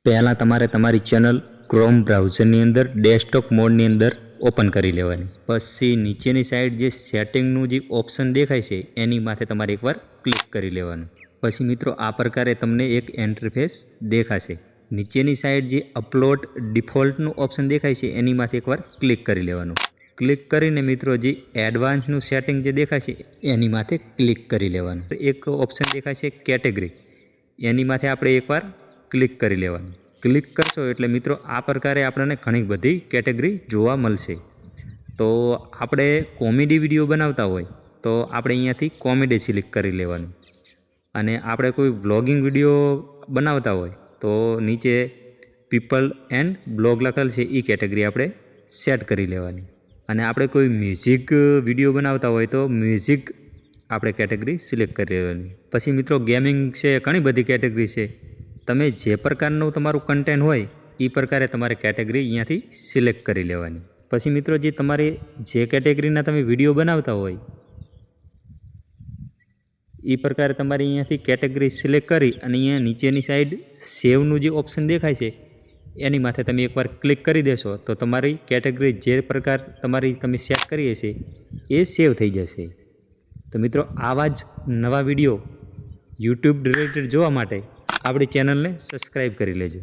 પહેલાં તમારે તમારી ચેનલ ક્રોમ બ્રાઉઝરની અંદર ડેસ્કટોપ મોડની અંદર ઓપન કરી લેવાની. પછી નીચેની સાઈડ જે સેટિંગનું જે ઓપ્શન દેખાય છે એની માથે તમારે એકવાર ક્લિક કરી લેવાનું. પછી મિત્રો આ પ્રકારે તમને એક ઇન્ટરફેસ દેખાશે. નીચેની સાઈડ જે અપલોડ ડિફોલ્ટનું ઓપ્શન દેખાય છે એની માથે એકવાર ક્લિક કરી લેવાનું. ક્લિક કરીને મિત્રો જે એડવાન્સનું સેટિંગ જે દેખાય છે એની માથે ક્લિક કરી લેવાનું. એક ઓપ્શન દેખાય છે કેટેગરી, એની માથે આપણે એકવાર ક્લિક કરી લેવાનું. ક્લિક કરશો એટલે મિત્રો આ પ્રકારે આપણને ઘણી બધી કેટેગરી જોવા મળશે. તો આપણે કોમેડી વિડીયો બનાવતા હોય તો આપણે અહીંયાથી કોમેડી સિલેક્ટ કરી લેવાનું. અને આપણે કોઈ વ્લોગિંગ વિડીયો બનાવતા હોય તો નીચે પીપલ એન્ડ બ્લોગ લખેલ છે એ કેટેગરી આપણે સેટ કરી લેવાની. અને આપણે કોઈ મ્યુઝિક વિડીયો બનાવતા હોય તો મ્યુઝિક આપણે કેટેગરી સિલેક્ટ કરી લેવાની. પછી મિત્રો ગેમિંગ છે, ઘણી બધી કેટેગરી છે. તમે જે પ્રકારનું તમારું કન્ટેન્ટ હોય એ પ્રકારે તમારે કેટેગરી અહીંયાથી સિલેક્ટ કરી લેવાની. પછી મિત્રો જે તમારે જે કેટેગરીના તમે વિડીયો બનાવતા હોય એ પ્રકારે તમારે અહીંયાથી કેટેગરી સિલેક્ટ કરી અને અહીંયા નીચેની સાઈડ સેવનું જે ઓપ્શન દેખાય છે એની માથે તમે એકવાર ક્લિક કરી દેશો તો તમારી કેટેગરી જે પ્રકાર તમારી તમે સેટ કરી હશે એ સેવ થઈ જશે. તો મિત્રો આવા જ નવા વિડીયો યુટ્યુબ રિલેટેડ જોવા માટે આપણી ચેનલને સબસ્ક્રાઈબ કરી લેજો.